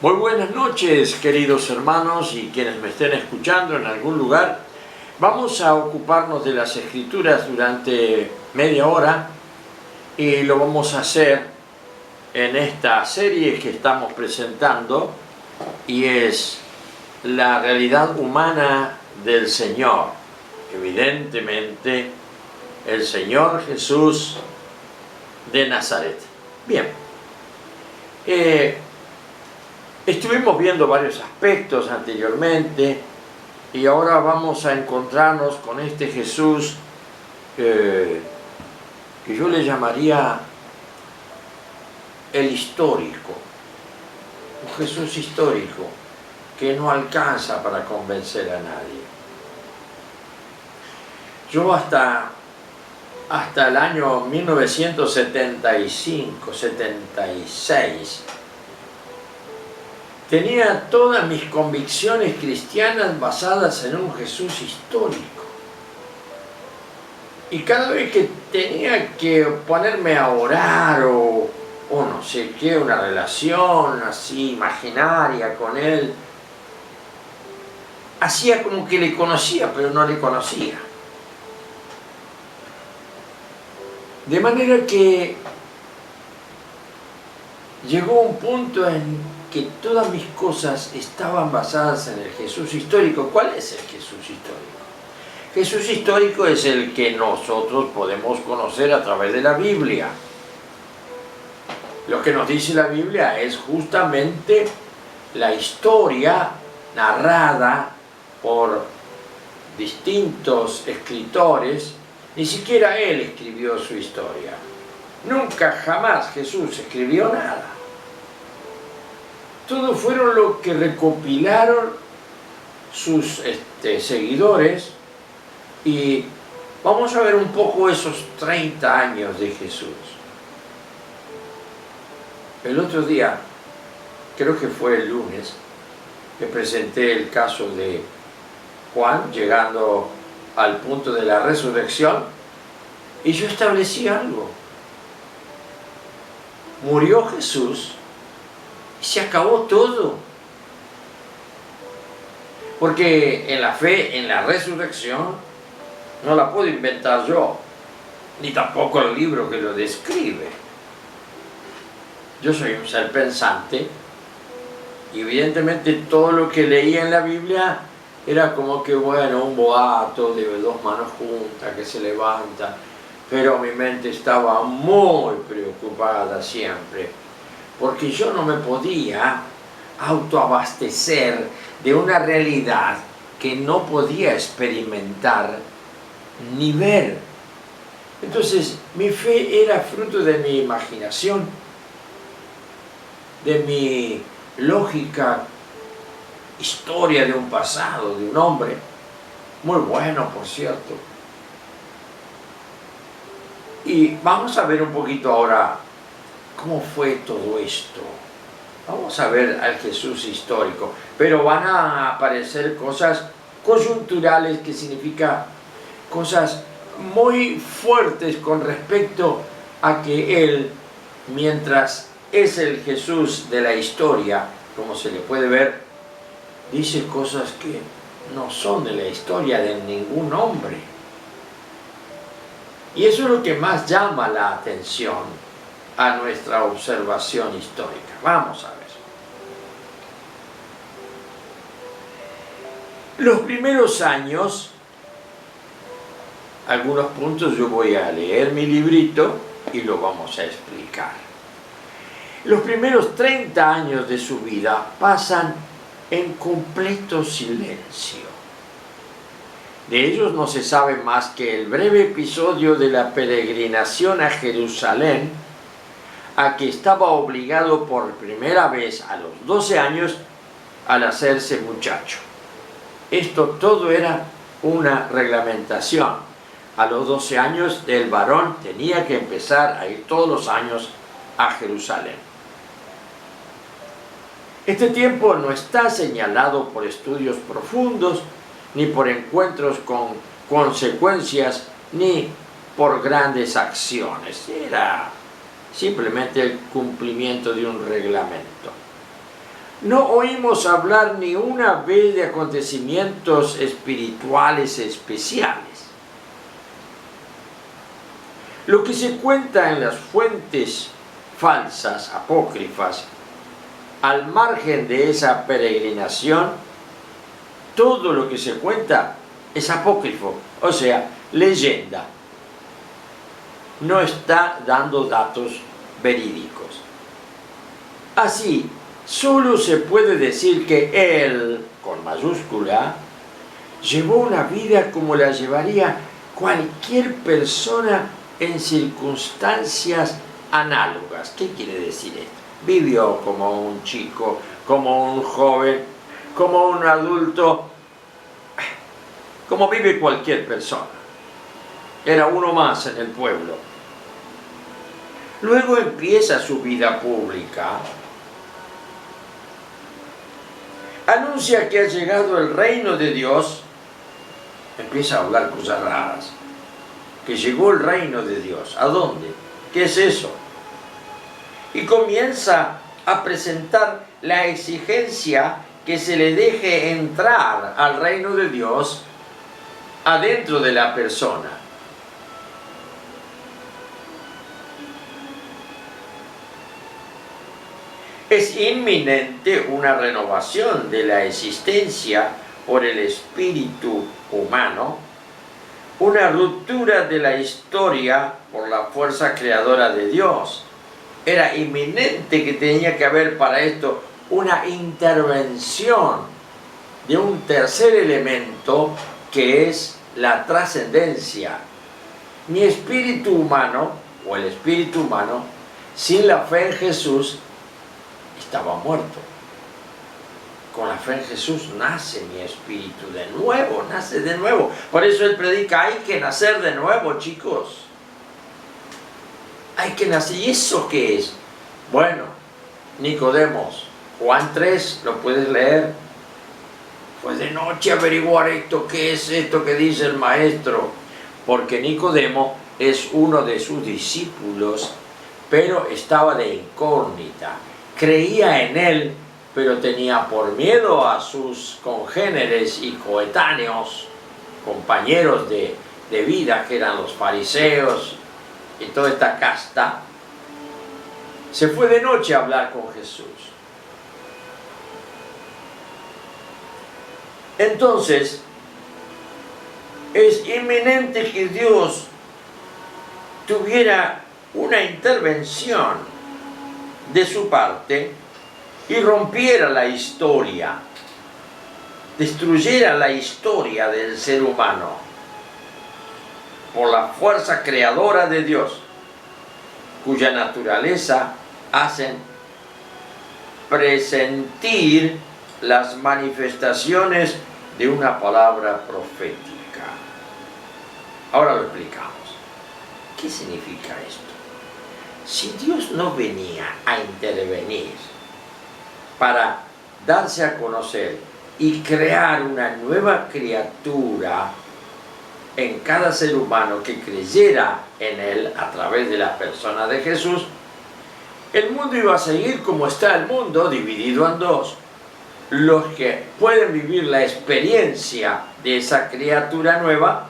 Muy buenas noches, queridos hermanos y quienes me estén escuchando en algún lugar. Vamos a ocuparnos de las Escrituras durante media hora y lo vamos a hacer en esta serie que estamos presentando y es la realidad humana del Señor. Evidentemente, el Señor Jesús de Nazaret. Bien. Estuvimos viendo varios aspectos anteriormente y ahora vamos a encontrarnos con este Jesús que yo le llamaría el histórico, un Jesús histórico que no alcanza para convencer a nadie. Yo hasta el año 1975-76 tenía todas mis convicciones cristianas basadas en un Jesús histórico. Y cada vez que tenía que ponerme a orar o no sé qué, una relación así imaginaria con Él, hacía como que le conocía, pero no le conocía. De manera que llegó un punto en que todas mis cosas estaban basadas en el Jesús histórico. ¿Cuál es el Jesús histórico? Jesús histórico es el que nosotros podemos conocer a través de la Biblia. Lo que nos dice la Biblia es justamente la historia narrada por distintos escritores. Ni siquiera él escribió su historia. Nunca, jamás Jesús escribió nada. Todo fueron lo que recopilaron sus seguidores, y vamos a ver un poco esos 30 años de Jesús. El otro día, creo que fue el lunes, que presenté el caso de Juan llegando al punto de la resurrección, y yo establecí algo. Murió Jesús y se acabó todo. Porque en la fe, en la resurrección, no la puedo inventar yo, ni tampoco el libro que lo describe. Yo soy un ser pensante, y evidentemente todo lo que leía en la Biblia era como que, bueno, un boato de dos manos juntas que se levanta, pero mi mente estaba muy preocupada siempre, porque yo no me podía autoabastecer de una realidad que no podía experimentar ni ver. Entonces, mi fe era fruto de mi imaginación, de mi lógica historia de un pasado, de un hombre, muy bueno, por cierto. Y vamos a ver un poquito ahora cómo fue todo esto. Vamos a ver al Jesús histórico, pero van a aparecer cosas coyunturales, que significa cosas muy fuertes con respecto a que Él, mientras es el Jesús de la historia, como se le puede ver, dice cosas que no son de la historia de ningún hombre. Y eso es lo que más llama la atención a nuestra observación histórica. Vamos a ver. Los primeros años, algunos puntos yo voy a leer mi librito y lo vamos a explicar. Los primeros 30 años de su vida pasan en completo silencio. De ellos no se sabe más que el breve episodio de la peregrinación a Jerusalén, a que estaba obligado por primera vez a los 12 años al hacerse muchacho. Esto todo era una reglamentación. A los 12 años el varón tenía que empezar a ir todos los años a Jerusalén. Este tiempo no está señalado por estudios profundos, ni por encuentros con consecuencias, ni por grandes acciones. Era simplemente el cumplimiento de un reglamento. No oímos hablar ni una vez de acontecimientos espirituales especiales. Lo que se cuenta en las fuentes falsas, apócrifas, al margen de esa peregrinación, todo lo que se cuenta es apócrifo, o sea, leyenda. No está dando datos verídicos. Así, solo se puede decir que él, con mayúscula, llevó una vida como la llevaría cualquier persona en circunstancias análogas. ¿Qué quiere decir esto? Vivió como un chico, como un joven, como un adulto, como vive cualquier persona. Era uno más en el pueblo. Luego empieza su vida pública. Anuncia que ha llegado el reino de Dios. Empieza a hablar cosas raras. Que llegó el reino de Dios. ¿A dónde? ¿Qué es eso? Y comienza a presentar la exigencia que se le deje entrar al reino de Dios adentro de la persona. Es inminente una renovación de la existencia por el espíritu humano, una ruptura de la historia por la fuerza creadora de Dios. Era inminente que tenía que haber para esto una intervención de un tercer elemento que es la trascendencia. Mi espíritu humano, o el espíritu humano, sin la fe en Jesús, estaba muerto. Con la fe en Jesús nace mi espíritu de nuevo, nace de nuevo. Por eso él predica, hay que nacer de nuevo, chicos. Hay que nacer. ¿Y eso qué es? Bueno, Nicodemos, Juan 3, lo puedes leer. Fue de noche averiguar esto, ¿qué es esto que dice el maestro? Porque Nicodemo es uno de sus discípulos, pero estaba de incógnita. Creía en él, pero tenía por miedo a sus congéneres y coetáneos, compañeros de vida, que eran los fariseos y toda esta casta. Se fue de noche a hablar con Jesús. Entonces, es inminente que Dios tuviera una intervención de su parte y rompiera la historia, destruyera la historia del ser humano por la fuerza creadora de Dios, cuya naturaleza hacen presentir las manifestaciones de una palabra profética. Ahora lo explicamos. ¿Qué significa esto? Si Dios no venía a intervenir para darse a conocer y crear una nueva criatura en cada ser humano que creyera en él a través de la persona de Jesús, el mundo iba a seguir como está el mundo, dividido en dos. Los que pueden vivir la experiencia de esa criatura nueva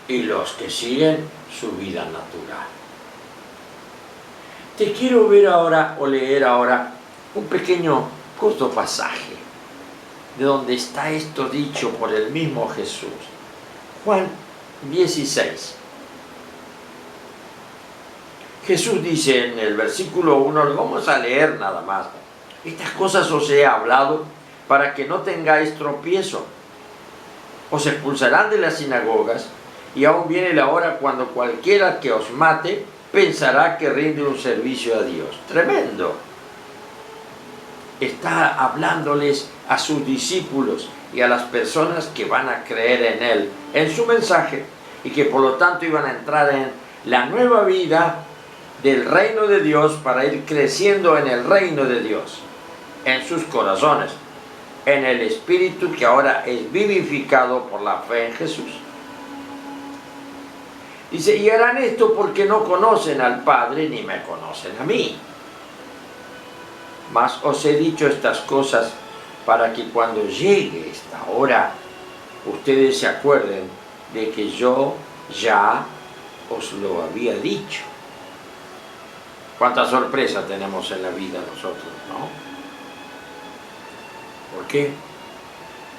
y los que siguen su vida natural. Te quiero ver ahora o leer ahora un pequeño corto pasaje de donde está esto dicho por el mismo Jesús. Juan 16. Jesús dice en el versículo 1, lo vamos a leer nada más. Estas cosas os he hablado para que no tengáis tropiezo. Os expulsarán de las sinagogas y aún viene la hora cuando cualquiera que os mate pensará que rinde un servicio a Dios. Tremendo. Está hablándoles a sus discípulos y a las personas que van a creer en Él, en su mensaje, y que por lo tanto iban a entrar en la nueva vida del reino de Dios para ir creciendo en el reino de Dios, en sus corazones, en el espíritu que ahora es vivificado por la fe en Jesús. Dice, y harán esto porque no conocen al Padre ni me conocen a mí. Mas os he dicho estas cosas para que cuando llegue esta hora, ustedes se acuerden de que yo ya os lo había dicho. Cuánta sorpresa tenemos en la vida nosotros, ¿no? ¿Por qué?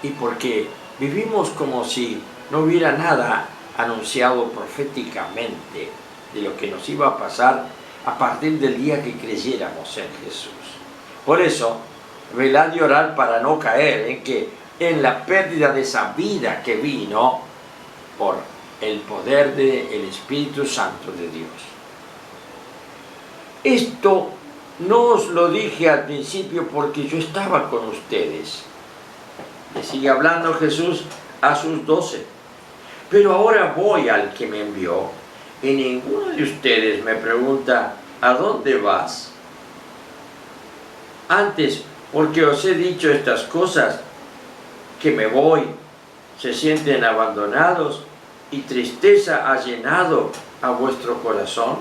Y porque vivimos como si no hubiera nada anunciado proféticamente de lo que nos iba a pasar a partir del día que creyéramos en Jesús. Por eso, velad y orad para no caer en la pérdida de esa vida que vino por el poder del Espíritu Santo de Dios. Esto no os lo dije al principio porque yo estaba con ustedes. Le sigue hablando Jesús a sus 12. Pero ahora voy al que me envió y ninguno de ustedes me pregunta, ¿a dónde vas? Antes, porque os he dicho estas cosas, que me voy, se sienten abandonados y tristeza ha llenado a vuestro corazón.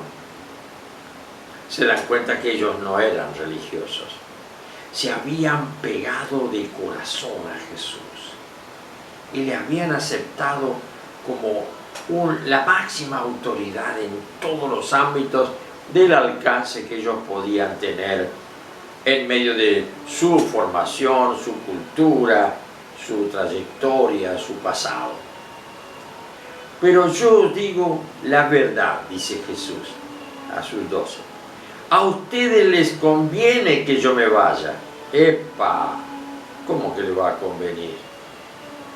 Se dan cuenta que ellos no eran religiosos. Se habían pegado de corazón a Jesús y le habían aceptado como la máxima autoridad en todos los ámbitos del alcance que ellos podían tener en medio de su formación, su cultura, su trayectoria, su pasado. Pero yo os digo la verdad, dice Jesús a sus 12. A ustedes les conviene que yo me vaya. ¡Epa! ¿Cómo que le va a convenir?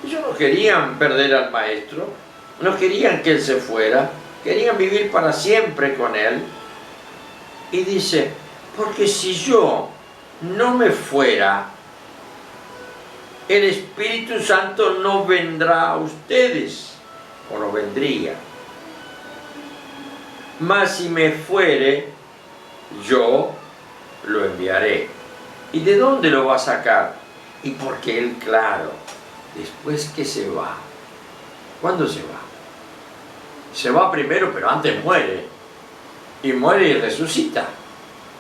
Ellos no querían perder al maestro, no querían que él se fuera, querían vivir para siempre con él. Y dice, porque si yo no me fuera, el Espíritu Santo no vendrá a ustedes, o no vendría. Mas si me fuere, yo lo enviaré. ¿Y de dónde lo va a sacar? Y porque él, claro, después que se va, ¿cuándo se va? Se va primero, pero antes muere. Y muere y resucita.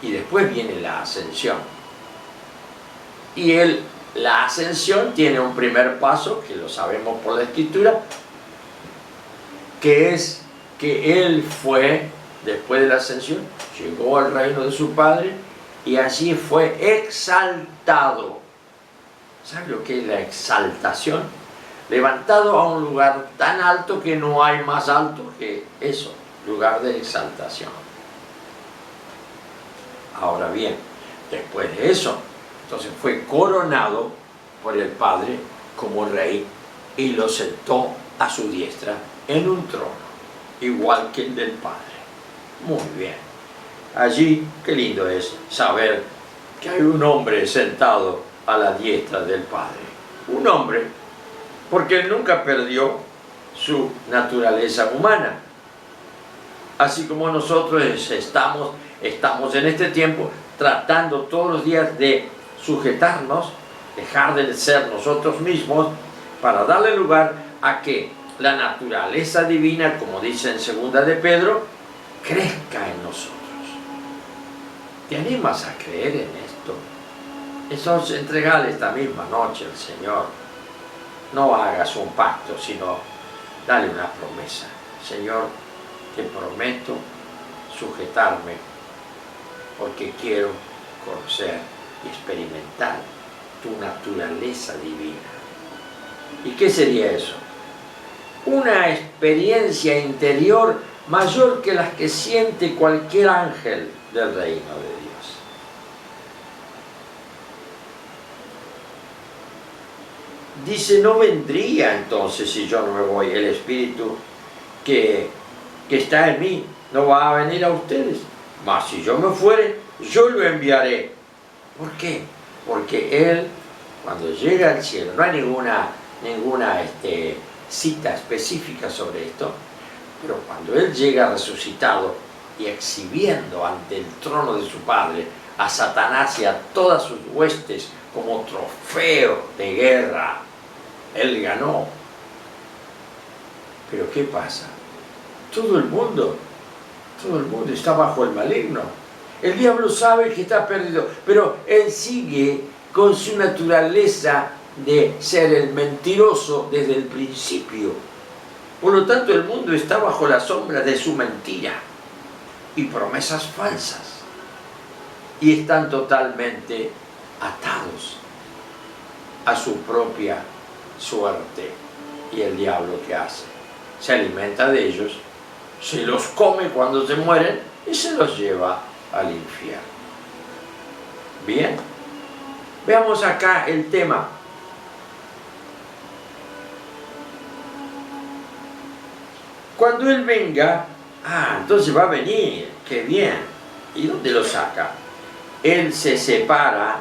Y después viene la ascensión. Y la ascensión tiene un primer paso, que lo sabemos por la Escritura, que es que él fue, después de la ascensión, llegó al reino de su Padre y allí fue exaltado. ¿Sabe lo que es la exaltación? Levantado a un lugar tan alto que no hay más alto que eso, lugar de exaltación. Ahora bien, después de eso, entonces fue coronado por el Padre como rey y lo sentó a su diestra en un trono, igual que el del Padre. Muy bien. Allí, qué lindo es saber que hay un hombre sentado a la diestra del Padre. Un hombre, porque él nunca perdió su naturaleza humana. Así como nosotros estamos en este tiempo tratando todos los días de sujetarnos, dejar de ser nosotros mismos, para darle lugar a que la naturaleza divina, como dice en 2 de Pedro, crezca en nosotros. ¿Te animas a creer en esto? Eso es entregarle esta misma noche al Señor. No hagas un pacto, sino dale una promesa. Señor, te prometo sujetarme porque quiero conocer y experimentar tu naturaleza divina. ¿Y qué sería eso? Una experiencia interior mayor que las que siente cualquier ángel del reino de Dios. Dice, no vendría entonces si yo no me voy, el Espíritu que está en mí no va a venir a ustedes, mas si yo me fuere, yo lo enviaré. ¿Por qué? Porque Él, cuando llega al cielo, no hay ninguna cita específica sobre esto, pero cuando Él llega resucitado y exhibiendo ante el trono de su Padre a Satanás y a todas sus huestes como trofeo de guerra, Él ganó. Pero ¿qué pasa? Todo el mundo está bajo el maligno. El diablo sabe que está perdido, pero él sigue con su naturaleza de ser el mentiroso desde el principio. Por lo tanto, el mundo está bajo la sombra de su mentira y promesas falsas. Y están totalmente atados a su propia suerte. ¿Y el diablo qué hace? Se alimenta de ellos, se los come cuando se mueren y se los lleva al infierno. Bien, veamos acá el tema. Cuando Él venga, entonces va a venir, qué bien. ¿Y dónde lo saca? Él se separa,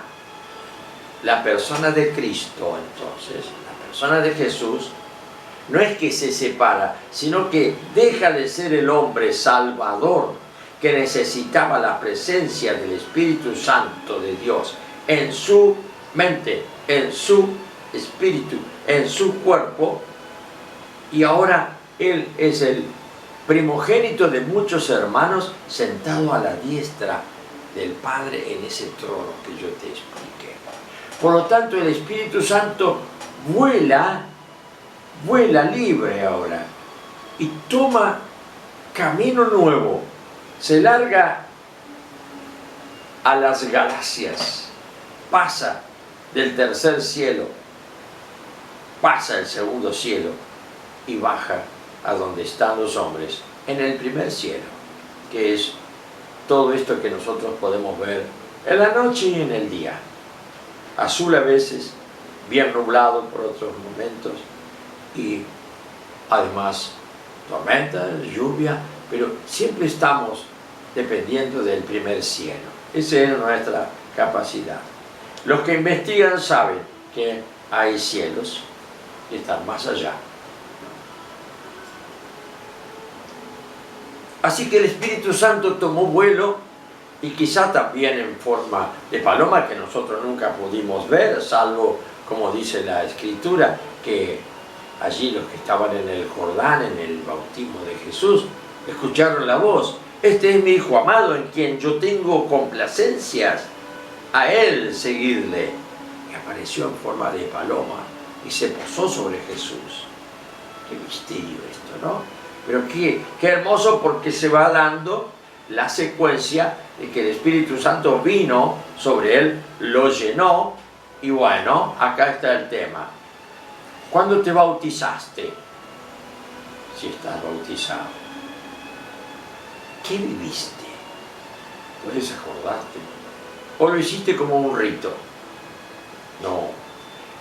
la persona de Cristo, entonces, la persona de Jesús, no es que se separa, sino que deja de ser el hombre salvador que necesitaba la presencia del Espíritu Santo de Dios en su mente, en su espíritu, en su cuerpo, y ahora Él es el primogénito de muchos hermanos sentado a la diestra del Padre en ese trono que yo te expliqué. Por lo tanto, el Espíritu Santo vuela libre ahora y toma camino nuevo, se larga a las galaxias, pasa del tercer cielo, pasa el segundo cielo y baja a donde están los hombres, en el primer cielo, que es todo esto que nosotros podemos ver en la noche y en el día, azul a veces, bien nublado por otros momentos, y además tormentas, lluvia, pero siempre estamos dependiendo del primer cielo. Esa es nuestra capacidad. Los que investigan saben que hay cielos que están más allá. Así que el Espíritu Santo tomó vuelo, y quizá también en forma de paloma, que nosotros nunca pudimos ver, salvo, como dice la Escritura, que allí los que estaban en el Jordán, en el bautismo de Jesús, escucharon la voz: este es mi Hijo amado, en quien yo tengo complacencias, a Él seguidle. Y apareció en forma de paloma y se posó sobre Jesús. Qué misterio esto, ¿no? Pero qué hermoso, porque se va dando la secuencia de que el Espíritu Santo vino sobre Él, lo llenó, y bueno, acá está el tema. ¿Cuándo te bautizaste? Si estás bautizado. ¿Qué viviste? ¿Puedes acordarte? ¿O lo hiciste como un rito? No.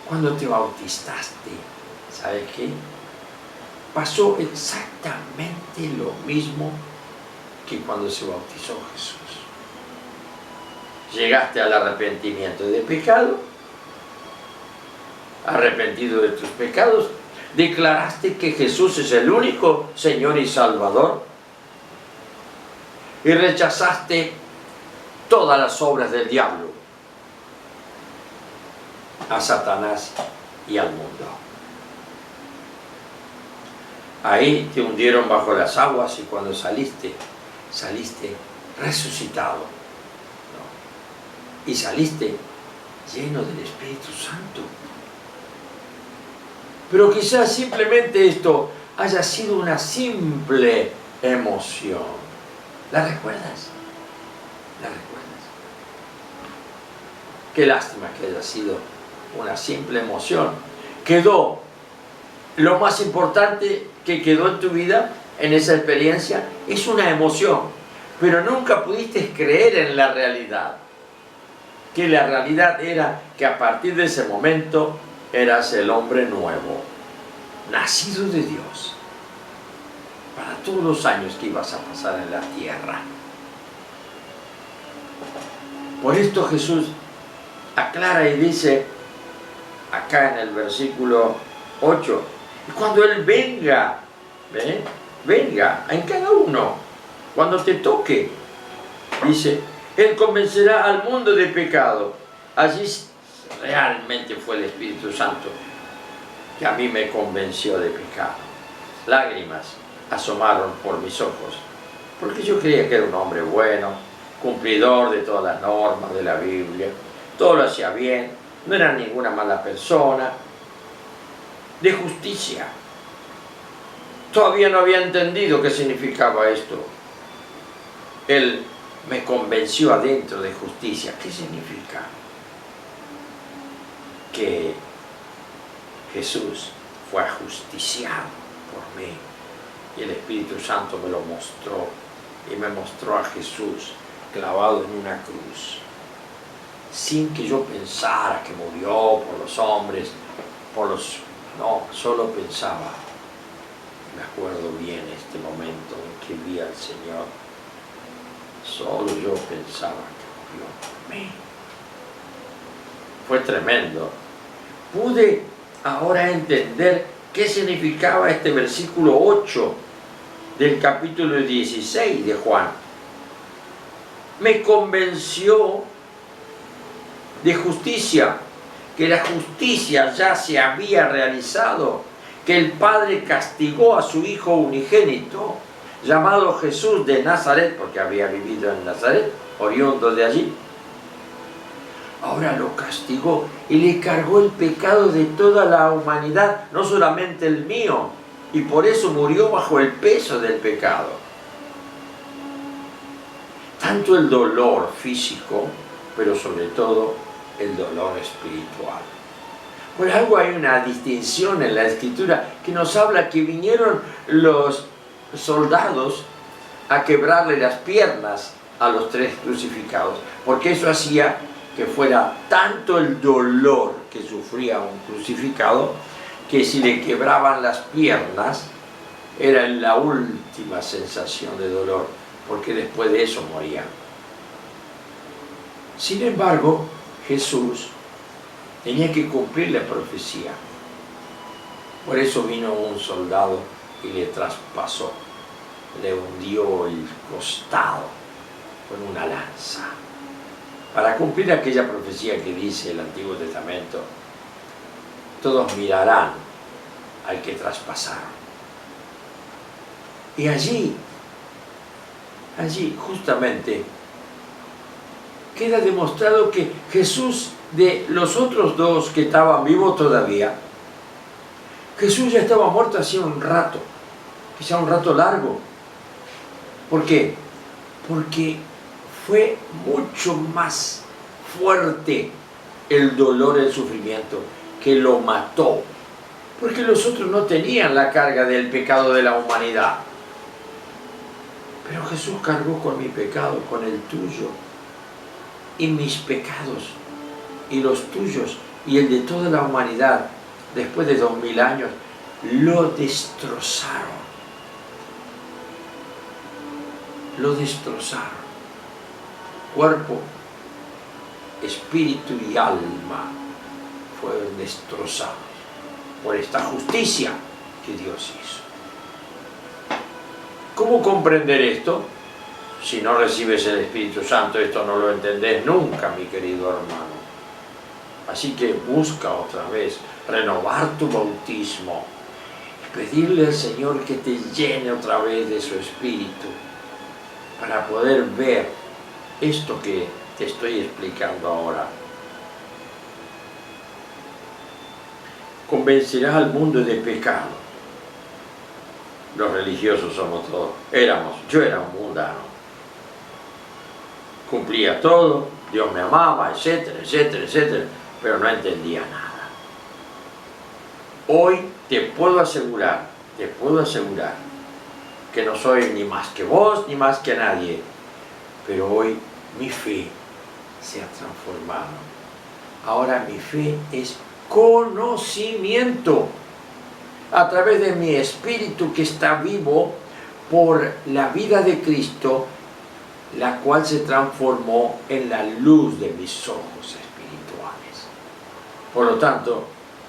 Cuando te bautizaste, ¿sabes qué? Pasó exactamente lo mismo que cuando se bautizó Jesús. Llegaste al arrepentimiento de pecado, arrepentido de tus pecados, declaraste que Jesús es el único Señor y Salvador, y rechazaste todas las obras del diablo, a Satanás y al mundo. Ahí te hundieron bajo las aguas, y cuando saliste resucitado, ¿no? Y saliste lleno del Espíritu Santo. Pero quizás simplemente esto haya sido una simple emoción. ¿La recuerdas? ¿La recuerdas? Qué lástima que haya sido una simple emoción. Quedó lo más importante que quedó en tu vida, en esa experiencia, es una emoción, pero nunca pudiste creer en la realidad, que la realidad era que a partir de ese momento eras el hombre nuevo, nacido de Dios, para todos los años que ibas a pasar en la tierra. Por esto Jesús aclara y dice, acá en el versículo 8, y cuando Él venga, venga en cada uno, cuando te toque, dice, Él convencerá al mundo de pecado. Allí realmente fue el Espíritu Santo que a mí me convenció de pecado. Lágrimas asomaron por mis ojos, porque yo creía que era un hombre bueno, cumplidor de todas las normas de la Biblia, todo lo hacía bien, no era ninguna mala persona, de justicia. Todavía no había entendido qué significaba esto. Él me convenció adentro de justicia. ¿Qué significa? Que Jesús fue ajusticiado por mí y el Espíritu Santo me lo mostró y me mostró a Jesús clavado en una cruz, sin que yo pensara que murió por los hombres, no, solo pensaba. Me acuerdo bien este momento en que vi al Señor, solo yo pensaba que murió por mí. Fue tremendo. Pude ahora entender qué significaba este versículo 8 del capítulo 16 de Juan. Me convenció de justicia, que la justicia ya se había realizado, que el Padre castigó a su Hijo unigénito, llamado Jesús de Nazaret, porque había vivido en Nazaret, oriundo de allí. Ahora lo castigó y le cargó el pecado de toda la humanidad, no solamente el mío, y por eso murió bajo el peso del pecado. Tanto el dolor físico, pero sobre todo el dolor espiritual. Por algo hay una distinción en la Escritura que nos habla que vinieron los soldados a quebrarle las piernas a los tres crucificados, porque eso hacía que fuera tanto el dolor que sufría un crucificado, que si le quebraban las piernas era la última sensación de dolor, porque después de eso moría. Sin embargo, Jesús tenía que cumplir la profecía. Por eso vino un soldado y le traspasó, le hundió el costado con una lanza, para cumplir aquella profecía que dice el Antiguo Testamento: todos mirarán al que traspasaron. Y allí justamente queda demostrado que Jesús, de los otros dos que estaban vivos todavía, Jesús ya estaba muerto hacía un rato, quizá un rato largo. ¿Por qué? Porque fue mucho más fuerte el dolor, el sufrimiento, que lo mató. Porque los otros no tenían la carga del pecado de la humanidad. Pero Jesús cargó con mi pecado, con el tuyo, y mis pecados, y los tuyos, y el de toda la humanidad, después de 2000 años, lo destrozaron. Lo destrozaron. Cuerpo, espíritu y alma fueron destrozados por esta justicia que Dios hizo. ¿Cómo comprender esto? Si no recibes el Espíritu Santo, esto no lo entendés nunca, mi querido hermano. Así que busca otra vez renovar tu bautismo y pedirle al Señor que te llene otra vez de su Espíritu para poder ver esto que te estoy explicando ahora. Convencerás al mundo de pecado. Los religiosos somos todos. Yo era un mundano. Cumplía todo, Dios me amaba, etcétera, etcétera, etcétera, pero no entendía nada. Hoy te puedo asegurar que no soy ni más que vos, ni más que nadie, pero hoy mi fe se ha transformado. Ahora mi fe es conocimiento a través de mi espíritu que está vivo por la vida de Cristo, la cual se transformó en la luz de mis ojos espirituales. Por lo tanto,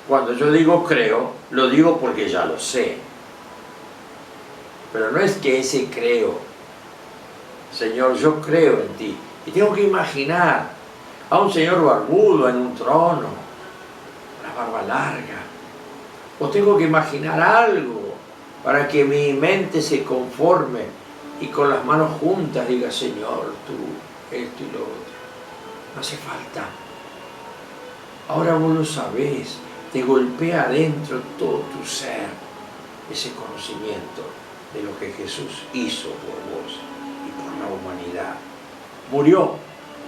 cuando yo digo creo, lo digo porque ya lo sé. Pero no es que ese creo, Señor, yo creo en ti. Y tengo que imaginar a un señor barbudo en un trono, una barba larga. O tengo que imaginar algo para que mi mente se conforme y con las manos juntas diga: Señor, tú esto y lo otro. No hace falta. Ahora vos lo sabés, te golpea adentro todo tu ser ese conocimiento de lo que Jesús hizo por vos y por la humanidad. Murió.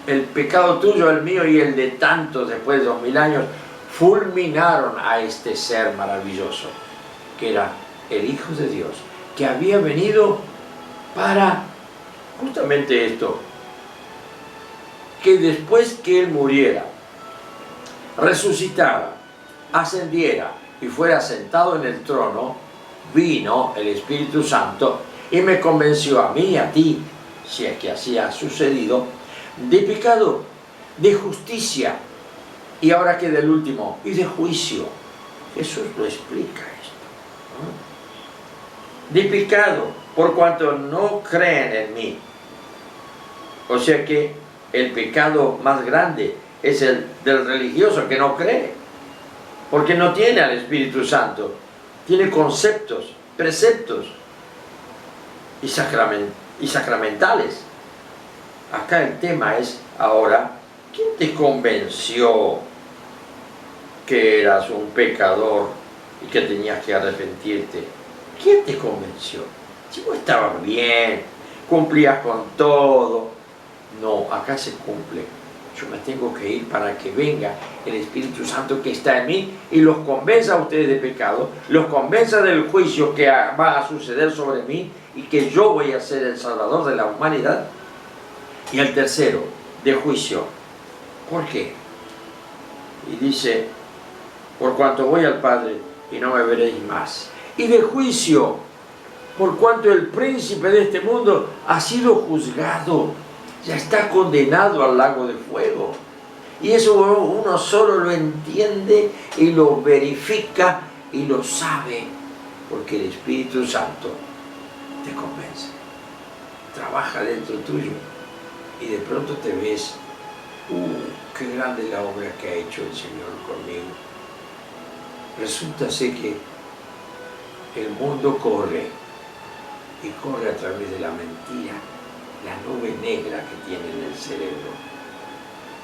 El pecado tuyo, el mío y el de tantos después de 2000 años fulminaron a este ser maravilloso, que era el Hijo de Dios, que había venido para justamente esto, que después que Él muriera, resucitara, ascendiera y fuera sentado en el trono, vino el Espíritu Santo y me convenció a mí y a ti, si es que así ha sucedido, de pecado, de justicia, y ahora queda el último, y de juicio. Jesús lo explica esto, ¿no? De pecado, por cuanto no creen en mí. O sea que el pecado más grande es el del religioso que no cree, porque no tiene al Espíritu Santo, tiene conceptos, preceptos y sacramentales. Acá el tema es ahora, ¿quién te convenció que eras un pecador y que tenías que arrepentirte? ¿Quién te convenció? Si vos estabas bien, cumplías con todo. No, acá se cumple. Yo me tengo que ir para que venga el Espíritu Santo que está en mí y los convenza a ustedes de pecado, los convenza del juicio que va a suceder sobre mí y que yo voy a ser el Salvador de la humanidad. Y el tercero, de juicio. ¿Por qué? Y dice, por cuanto voy al Padre y no me veréis más. Y de juicio, por cuanto el príncipe de este mundo ha sido juzgado, ya está condenado al lago de fuego. Y eso uno solo lo entiende y lo verifica y lo sabe, porque el Espíritu Santo te convence, trabaja dentro tuyo. Y de pronto te ves, qué grande la obra que ha hecho el Señor conmigo. Resulta ser que el mundo corre, y corre a través de la mentira, la nube negra que tiene en el cerebro,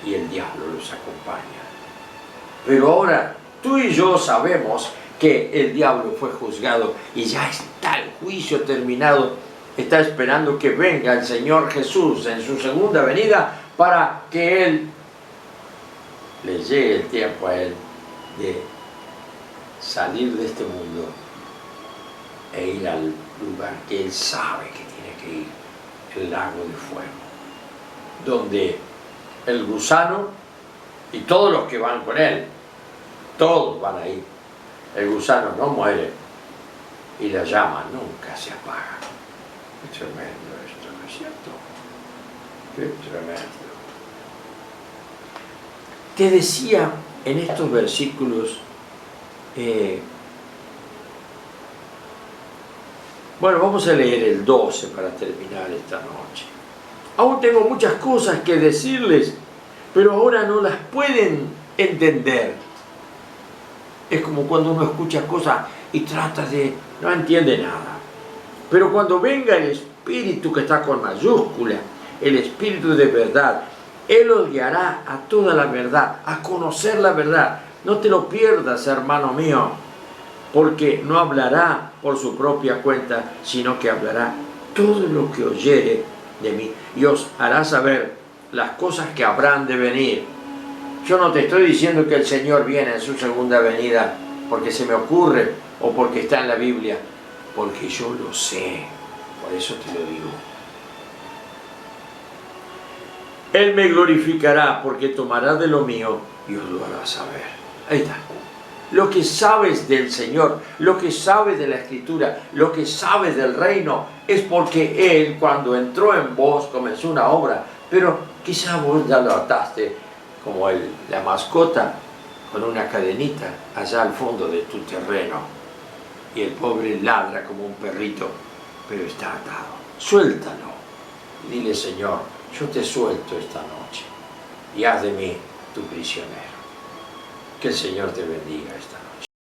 y el diablo los acompaña. Pero ahora tú y yo sabemos que el diablo fue juzgado y ya está el juicio terminado. Está esperando que venga el Señor Jesús en su segunda venida para que Él le llegue el tiempo a Él de salir de este mundo e ir al lugar que Él sabe que tiene que ir, el lago de fuego, donde el gusano y todos los que van con Él, todos van a ir. El gusano no muere y la llama nunca se apaga. Qué tremendo esto, ¿no es cierto? Qué tremendo. Te decía en estos versículos, bueno, vamos a leer el 12 para terminar esta noche. Aún tengo muchas cosas que decirles, pero ahora no las pueden entender. Es como cuando uno escucha cosas y trata de... no entiende nada. Pero cuando venga el Espíritu que está con mayúscula, el Espíritu de verdad, Él os guiará a toda la verdad, a conocer la verdad. No te lo pierdas, hermano mío, porque no hablará por su propia cuenta, sino que hablará todo lo que oyere de mí y os hará saber las cosas que habrán de venir. Yo no te estoy diciendo que el Señor viene en su segunda venida porque se me ocurre o porque está en la Biblia, porque yo lo sé, por eso te lo digo. Él me glorificará porque tomará de lo mío y os lo hará saber. Ahí está. Lo que sabes del Señor, lo que sabes de la Escritura, lo que sabes del reino, es porque Él, cuando entró en vos, comenzó una obra, pero quizá vos ya lo ataste como la mascota con una cadenita allá al fondo de tu terreno. Y el pobre ladra como un perrito, pero está atado. Suéltalo. Dile, Señor, yo te suelto esta noche y haz de mí tu prisionero. Que el Señor te bendiga esta noche.